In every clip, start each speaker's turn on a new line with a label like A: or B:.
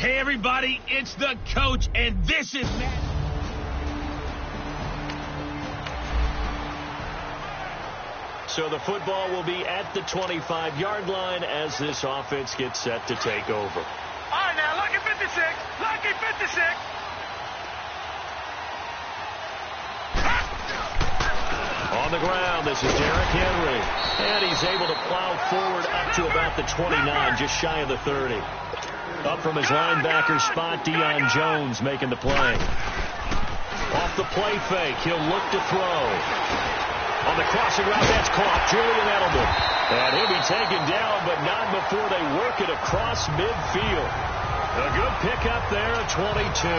A: Hey, everybody, it's the coach, and this is Matt.
B: So the football will be at the 25-yard line as this offense gets set to take over.
C: All right, now, lucky 56. Lucky 56.
B: On the ground, this is Derrick Henry. And he's able to plow forward up to about the 29, just shy of the 30. Up from his linebacker spot, Deion Jones making the play. Off the play fake, he'll look to throw. On the crossing route, that's caught. Julian Edelman. And he'll be taken down, but not before they work it across midfield. A good pickup there at 22.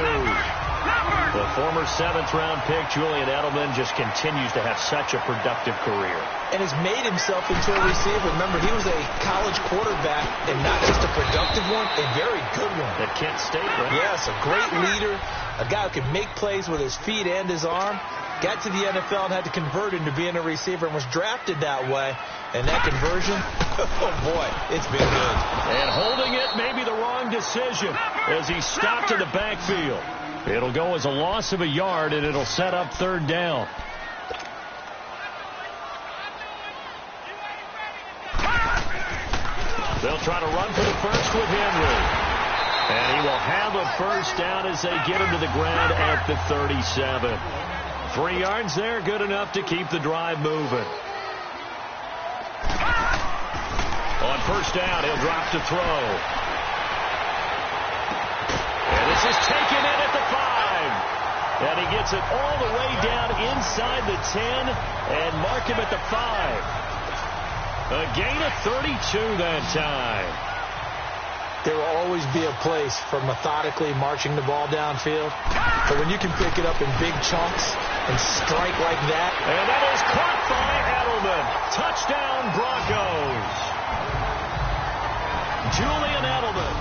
B: The former 7th-round pick, Julian Edelman, just continues to have such a productive career.
D: And has made himself into a receiver. Remember, he was a college quarterback, and not just a productive one, a very good one.
B: At Kent State, right?
D: Yes, a great leader, a guy who could make plays with his feet and his arm. Got to the NFL and had to convert into being a receiver and was drafted that way. And that conversion, oh boy, it's been good.
B: And holding it may be the wrong decision as he stopped in the backfield. It'll go as a loss of a yard, and it'll set up 3rd down. They'll try to run for the first with Henry. And he will have a first down as they get him to the ground at the 37. 3 yards there, good enough to keep the drive moving. On first down, he'll drop to throw. And this is taken in at the 5. And he gets it all the way down inside the 10 and mark him at the 5. A gain of 32 that time.
D: There will always be a place for methodically marching the ball downfield. But when you can pick it up in big chunks and strike like that.
B: And that is caught by Edelman. Touchdown, Broncos. Julian Edelman.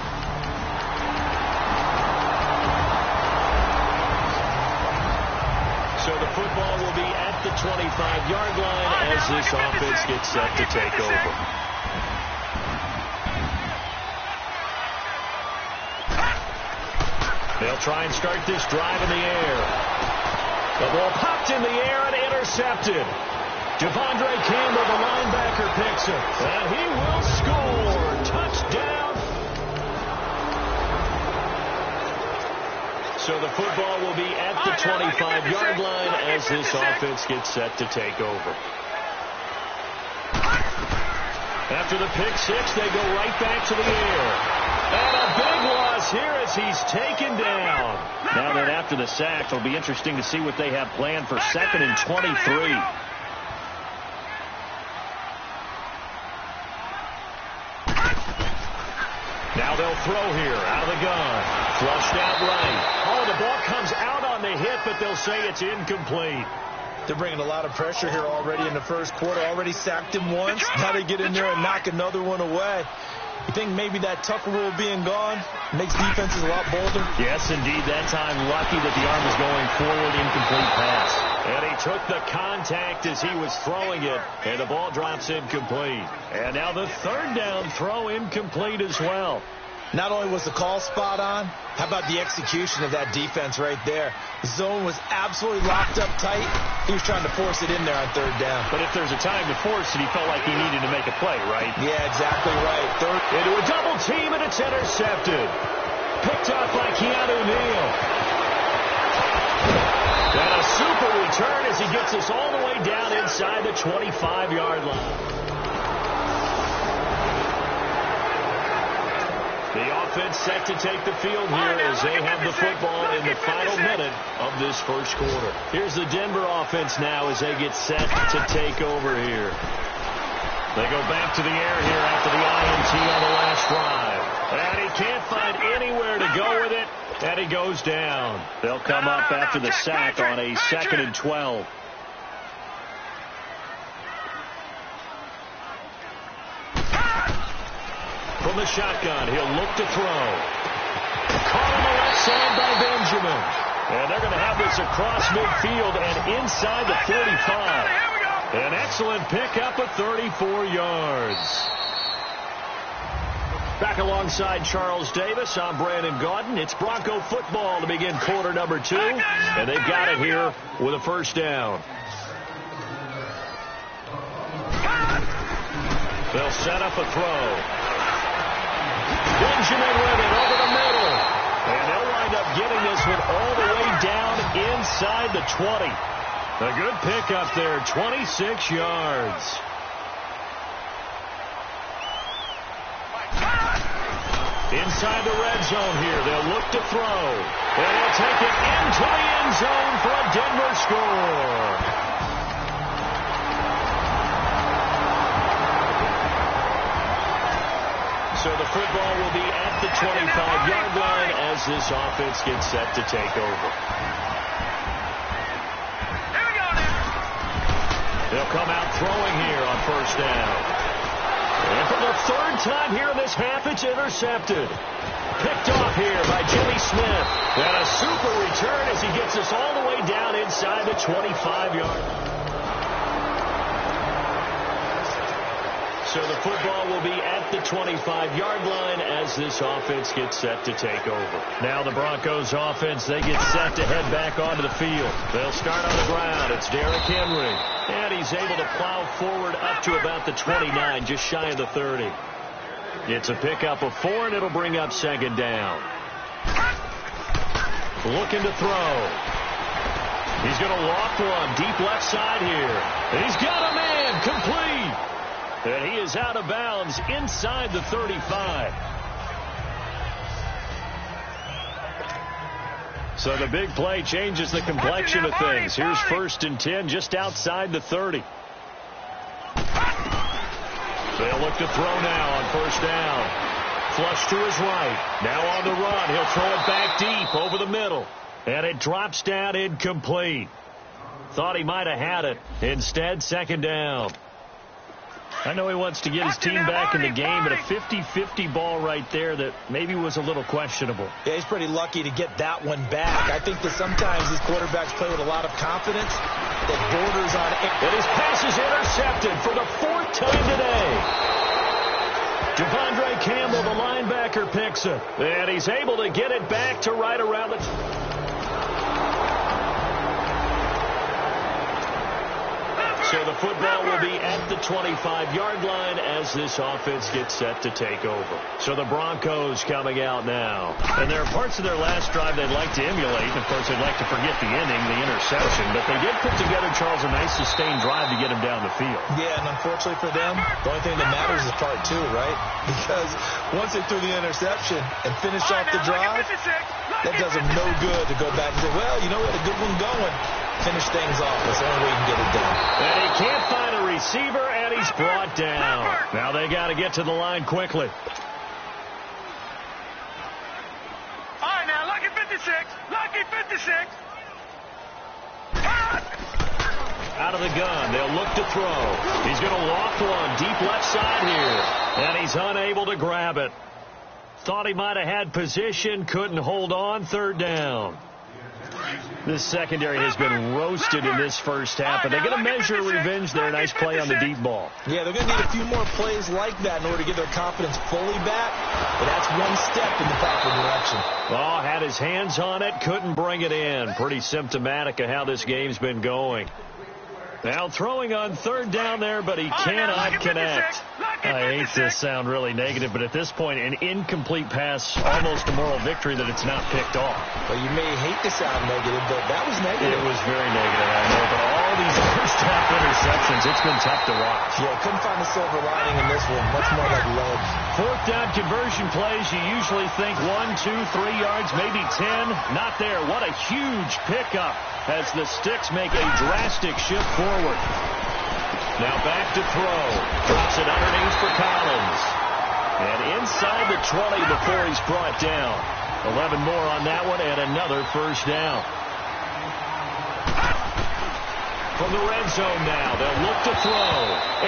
B: So the football will be at the 25-yard line as this offense gets set to take over. They'll try and start this drive in the air. The ball popped in the air and intercepted. Devondre Campbell, the linebacker, picks it. And he will score. Touchdown. So the football will be at the 25-yard line as this offense gets set to take over. After the pick six, they go right back to the air. And a big loss here as he's taken down. Now that after the sack, it'll be interesting to see what they have planned for 2nd and 23. Now they'll throw here out of the gun. Flushed out right. Oh, the ball comes out on the hit, but they'll say it's incomplete.
D: They're bringing a lot of pressure here already in the first quarter. Already sacked him once. Now they get in there and knock another one away. You think maybe that Tucker rule being gone makes defenses a lot bolder?
B: Yes, indeed. That time lucky that the arm was going forward, incomplete pass. And he took the contact as he was throwing it, and the ball drops incomplete. And now the 3rd down throw incomplete as well.
D: Not only was the call spot on, how about the execution of that defense right there? The zone was absolutely locked up tight. He was trying to force it in there on 3rd down.
B: But if there's a time to force it, he felt like he needed to make a play, right?
D: Yeah, exactly right. Third
B: into a double team, and it's intercepted. Picked off by Keanu Neal. And a super return as he gets us all the way down inside the 25-yard line. The offense set to take the field here as they have the football in the final minute of this first quarter. Here's the Denver offense now as they get set to take over here. They go back to the air here after the INT on the last drive. And he can't find anywhere to go with it, and he goes down. They'll come up after the sack on a 2nd and 12. From the shotgun, he'll look to throw. Caught on the left side by Benjamin. And they're going to have this across midfield and inside the 45. An excellent pickup of 34 yards. Back alongside Charles Davis, I'm Brandon Gaudin. It's Bronco football to begin quarter number 2, and they've got it here with a first down. They'll set up a throw. Benjamin with it over the middle. And they'll wind up getting this one all the way down inside the 20. A good pickup there, 26 yards. Inside the red zone here, they'll look to throw. And they'll take it into the end zone for a Denver score. So the football will be at the 25-yard line as this offense gets set to take over.
C: Here we go now.
B: They'll come out throwing here on first down. And for the third time here in this half, it's intercepted. Picked off here by Jimmy Smith. And a super return as he gets us all the way down inside the 25-yard. So the football will be at the 25-yard line as this offense gets set to take over. Now the Broncos offense, they get set to head back onto the field. They'll start on the ground. It's Derrick Henry. And he's able to plow forward up to about the 29, just shy of the 30. It's a pickup of 4, and it'll bring up second down. Looking to throw. He's going to loft one deep left side here. And he's got a man complete. And he is out of bounds inside the 35. So the big play changes the complexion of things. Here's 1st and 10 just outside the 30. They'll look to throw now on first down. Flush to his right. Now on the run. He'll throw it back deep over the middle. And it drops down incomplete. Thought he might have had it. Instead, second down. I know he wants to get his team back in the game, but a 50-50 ball right there that maybe was a little questionable.
D: Yeah, he's pretty lucky to get that one back. I think that sometimes these quarterbacks play with a lot of confidence that borders on it.
B: And his pass is intercepted for the 4th time today. Devondre Campbell, the linebacker, picks it. And he's able to get it back to right around the... So the football will be at the 25-yard line as this offense gets set to take over. So the Broncos coming out now. And there are parts of their last drive they'd like to emulate. Of course, they'd like to forget the ending, the interception. But they did put together, Charles, a nice sustained drive to get him down the field.
D: Yeah, and unfortunately for them, the only thing that matters is part 2, right? Because once they threw the interception and finished off the drive, that does them no good to go back and say, well, you know, we had a good one going. Finish things off. That's the only way you can get it done.
B: And he can't find a receiver, and he's brought down. Now they got to get to the line quickly.
C: All right, now, lucky 56. Lucky 56.
B: Out of the gun. They'll look to throw. He's going to loft one deep left side here. And he's unable to grab it. Thought he might have had position. Couldn't hold on. Third down. This secondary has been roasted in this first half, but they're going to measure revenge there. Nice play on the deep ball.
D: Yeah, they're going to need a few more plays like that in order to get their confidence fully back, but that's one step in the proper direction.
B: Oh, had his hands on it, couldn't bring it in. Pretty symptomatic of how this game's been going. Now throwing on third down there, but he cannot connect. I hate to sound really negative, but at this point, an incomplete pass, almost a moral victory that it's not picked off.
D: Well, you may hate to sound negative, but that was negative.
B: It was very negative, I know, but all these first half interceptions, it's been tough to watch.
D: Yeah, couldn't find a silver lining in this one. Much more like lead.
B: Fourth down conversion plays, you usually think 1, 2, 3 yards, maybe 10. Not there. What a huge pickup as the Sticks make a drastic shift forward. Now back to throw. Drops it underneath for Collins. And inside the 20 before he's brought down. 11 more on that one and another first down. From the red zone now, they'll look to throw.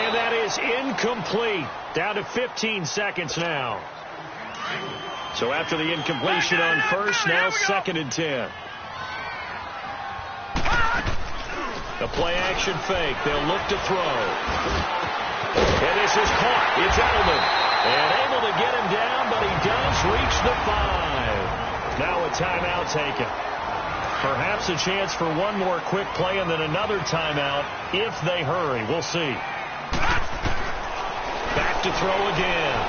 B: And that is incomplete. Down to 15 seconds now. So after the incompletion on first, now 2nd and 10. The play-action fake. They'll look to throw. And this is caught. It's Edelman. And able to get him down, but he does reach the 5. Now a timeout taken. Perhaps a chance for one more quick play and then another timeout if they hurry. We'll see. Back to throw again.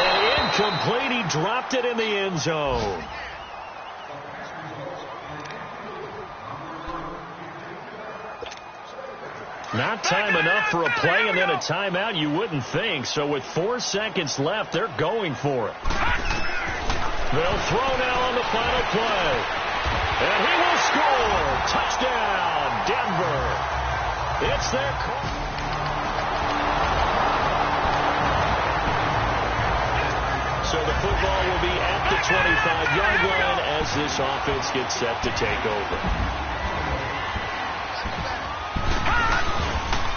B: And incomplete. He dropped it in the end zone. Not time enough for a play and then a timeout, you wouldn't think. So with 4 seconds left, they're going for it. They'll throw now on the final play. And he will score. Touchdown, Denver. It's their call. So the football will be at the 25-yard line as this offense gets set to take over.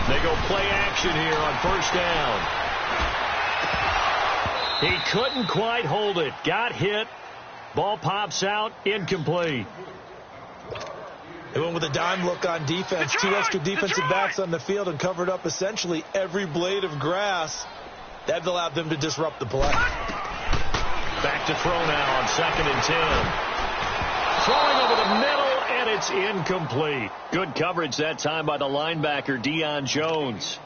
B: They go play action here on first down. He couldn't quite hold it. Got hit. Ball pops out. Incomplete.
D: They went with a dime look on defense. 2 extra defensive backs on the field and covered up essentially every blade of grass. That allowed them to disrupt the play.
B: Back to throw now on 2nd and 10. Throwing over the middle. And it's incomplete. Good coverage that time by the linebacker, Deion Jones.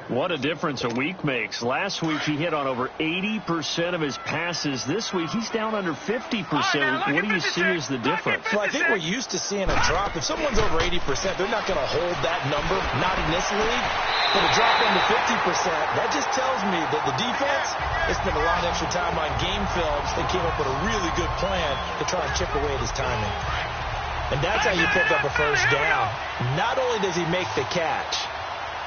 B: What a difference a week makes. Last week he hit on over 80% of his passes. This week he's down under 50%. What do you see as the difference?
D: Well, I think we're used to seeing a drop. If someone's over 80%, they're not going to hold that number, not in this league. But a drop under 50%, that just tells me that the defense, they spent a lot of extra time on game films. They came up with a really good plan to try and chip away at his timing. And that's how you pick up a first down. Not only does he make the catch,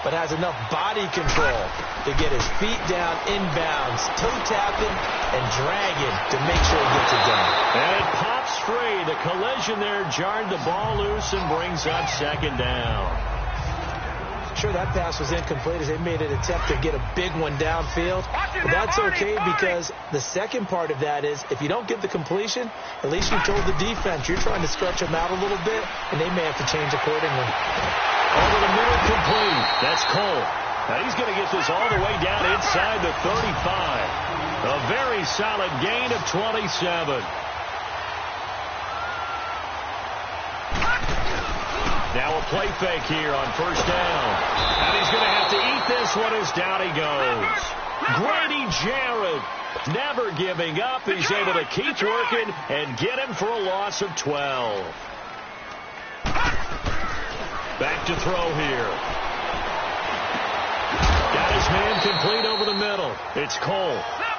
D: but has enough body control to get his feet down inbounds, toe tapping and dragging to make sure he gets it done.
B: And it pops free. The collision there jarred the ball loose and brings up 2nd down.
D: Sure, that pass was incomplete as they made an attempt to get a big one downfield. But that's okay because the second part of that is if you don't get the completion, at least you told the defense you're trying to stretch them out a little bit, and they may have to change accordingly.
B: Over the middle, complete. That's Cole. Now he's going to get this all the way down inside the 35. A very solid gain of 27. Now a play fake here on first down. And he's going to have to eat this one as down he goes. Grady Jarrett never giving up. He's able to keep working and get him for a loss of 12. Back to throw here. Got his man complete over the middle. It's Cole.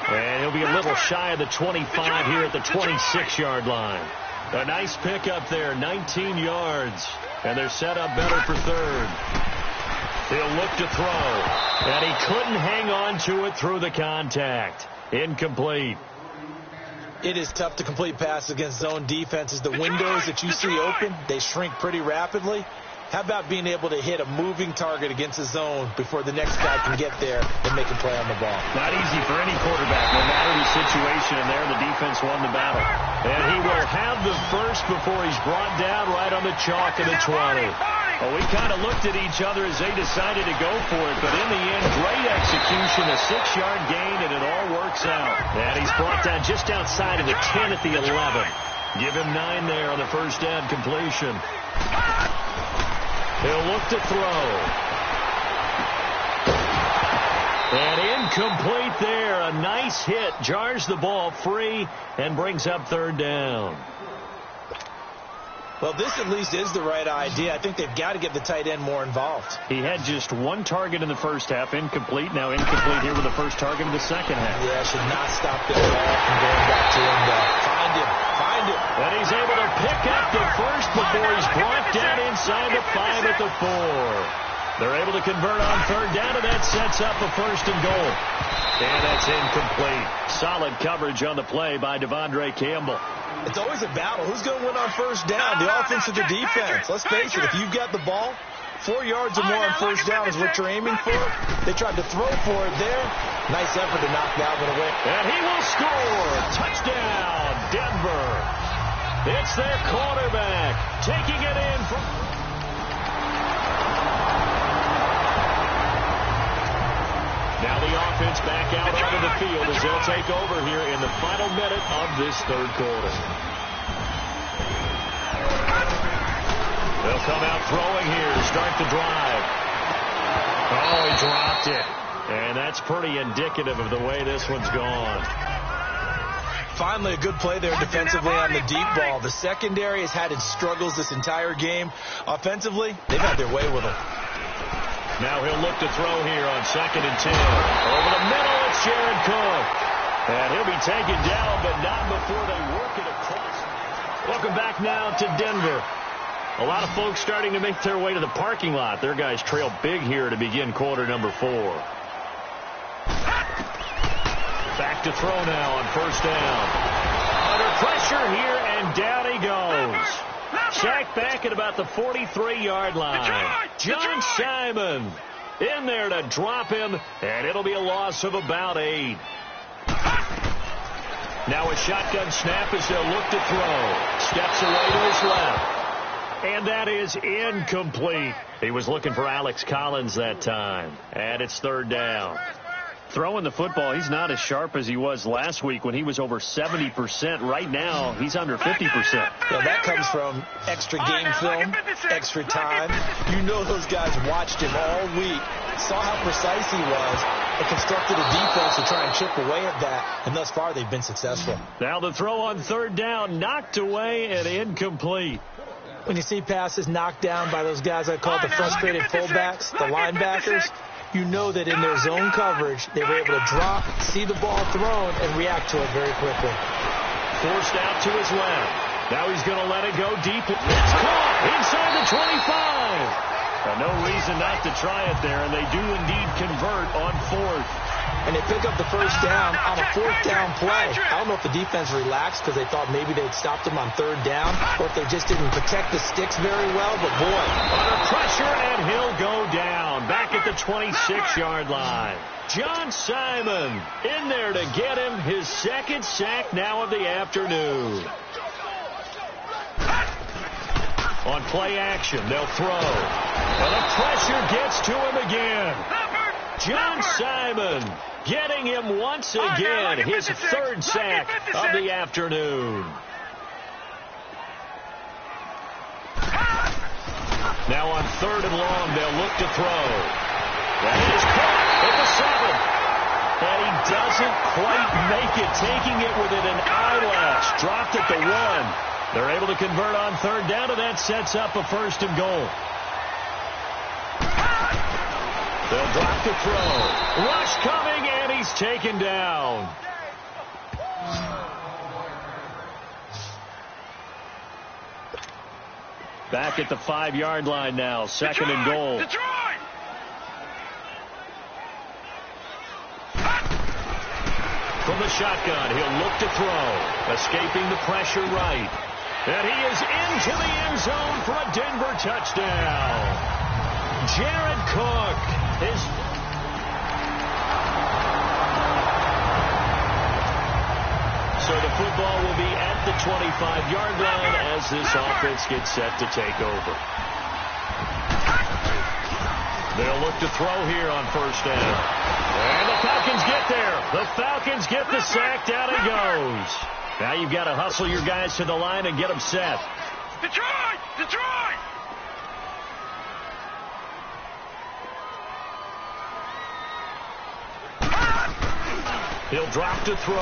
B: And he'll be a little shy of the 25 here at the 26-yard line. A nice pickup there, 19 yards. And they're set up better for 3rd. He'll look to throw. And he couldn't hang on to it through the contact. Incomplete.
D: It is tough to complete passes against zone defenses. The windows that you see open, they shrink pretty rapidly. How about being able to hit a moving target against a zone before the next guy can get there and make a play on the ball?
B: Not easy for any quarterback, no matter the situation, and there the defense won the battle. And he will have the first before he's brought down right on the chalk of the 20. Well, we kind of looked at each other as they decided to go for it, but in the end, great execution, a 6-yard gain, and it all works out. And he's brought down just outside of the 10 at the 11. Give him 9 there on the first down completion. He'll look to throw. And incomplete there. A nice hit. Jars the ball free and brings up 3rd down.
D: Well, this at least is the right idea. I think they've got to get the tight end more involved.
B: He had just 1 target in the first half. Incomplete. Now incomplete here with the first target of the second half.
D: Yeah, should not stop the ball from going back to him. Find him. Find him.
B: And he's able to pick up the first before he's brought down inside the 5 at the 4. They're able to convert on 3rd down, and that sets up a 1st and goal. And that's incomplete. Solid coverage on the play by Devondre Campbell.
D: It's always a battle. Who's going to win on first down, the offense or the defense? Let's face it, if you've got the ball, 4 yards or more on first down is what you're aiming for. They tried to throw for it there. Nice effort to knock that one away.
B: And he will score. Touchdown, Denver. It's their quarterback taking it in from... Now the offense back out onto the field as they'll take over here in the final minute of this third quarter. They'll come out throwing here to start the drive. Oh, he dropped it. And that's pretty indicative of the way this one's gone.
D: Finally, a good play there defensively on the deep ball. The secondary has had its struggles this entire game. Offensively, they've had their way with him.
B: Now he'll look to throw here on 2nd and 10. Over the middle, it's Jared Cook. And he'll be taken down, but not before they work it across. Welcome back now to Denver. A lot of folks starting to make their way to the parking lot. Their guys trail big here to begin quarter number 4. Back to throw now on 1st down. Under pressure here, and down he goes. Sacked back at about the 43-yard line. John Simon in there to drop him, and it'll be a loss of about 8. Now a shotgun snap as they'll look to throw. Steps away to his left. And that is incomplete. He was looking for Alex Collins that time. And it's 3rd down. Throwing the football, he's not as sharp as he was last week when he was over 70%. Right now, he's under 50%.
D: Yeah, that comes from extra game film, extra time. You know those guys watched him all week, saw how precise he was, and constructed a defense to try and chip away at that. And thus far, they've been successful.
B: Now the throw on 3rd down, knocked away and incomplete.
D: When you see passes knocked down by those guys I call the frustrated fullbacks, the linebackers, you know that in their zone coverage, they were able to drop, see the ball thrown, and react to it very quickly.
B: Forced out to his left. Now he's going to let it go deep. It's caught inside the 25. No reason not to try it there, and they do indeed convert on 4th.
D: And they pick up the 1st down on a 4th down play. I don't know if the defense relaxed because they thought maybe they'd stopped him on 3rd down, or if they just didn't protect the sticks very well. But boy,
B: under pressure, and he'll go down back at the 26-yard line. John Simon in there to get him his 2nd sack now of the afternoon. On play action, they'll throw. And the pressure gets to him again. John Simon getting him once again, his 3rd sack of the afternoon. Now on 3rd and long, they'll look to throw. That is caught at the 7. And he doesn't quite make it, taking it within an eyelash. Dropped at the 1. They're able to convert on 3rd down, and that sets up a 1st and goal. They'll drop to throw. Rush coming, and he's taken down. Back at the 5-yard line now, 2nd and goal. From the shotgun, he'll look to throw. Escaping the pressure right. And he is into the end zone for a Denver touchdown. Jared Cook is... So the football will be at the 25-yard line as this offense gets set to take over. They'll look to throw here on 1st down. And the Falcons get there. The Falcons get the sack. Down he goes. Now you've got to hustle your guys to the line and get them set.
C: Detroit! Detroit!
B: He'll drop to throw.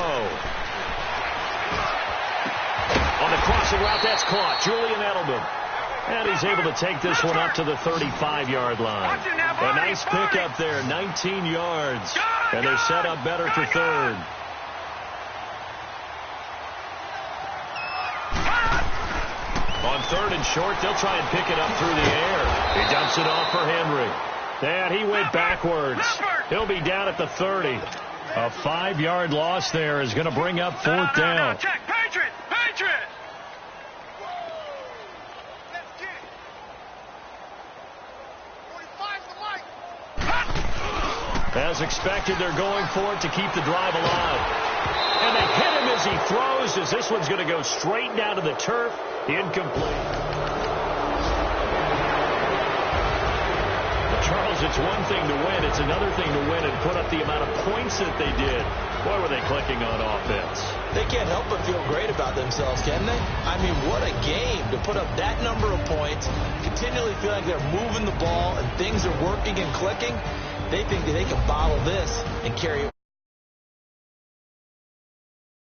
B: On the crossing route, that's caught. Julian Edelman. And he's able to take this one up to the 35-yard line. A nice pickup there, 19 yards. And they're set up better for 3rd. On 3rd and short, they'll try and pick it up through the air. He dumps it off for Henry. And he went backwards. He'll be down at the 30. A 5-yard loss there is going to bring up 4th down.
C: Check, Patriot! Patriot!
B: As expected, they're going for it to keep the drive alive. And they hit him as he throws, as this one's going to go straight down to the turf. Incomplete. The Charles, it's one thing to win. It's another thing to win and put up the amount of points that they did. Boy, were they clicking on offense.
D: They can't help but feel great about themselves, can they? I mean, what a game to put up that number of points, continually feel like they're moving the ball and things are working and clicking. They think that they can bottle this and carry it.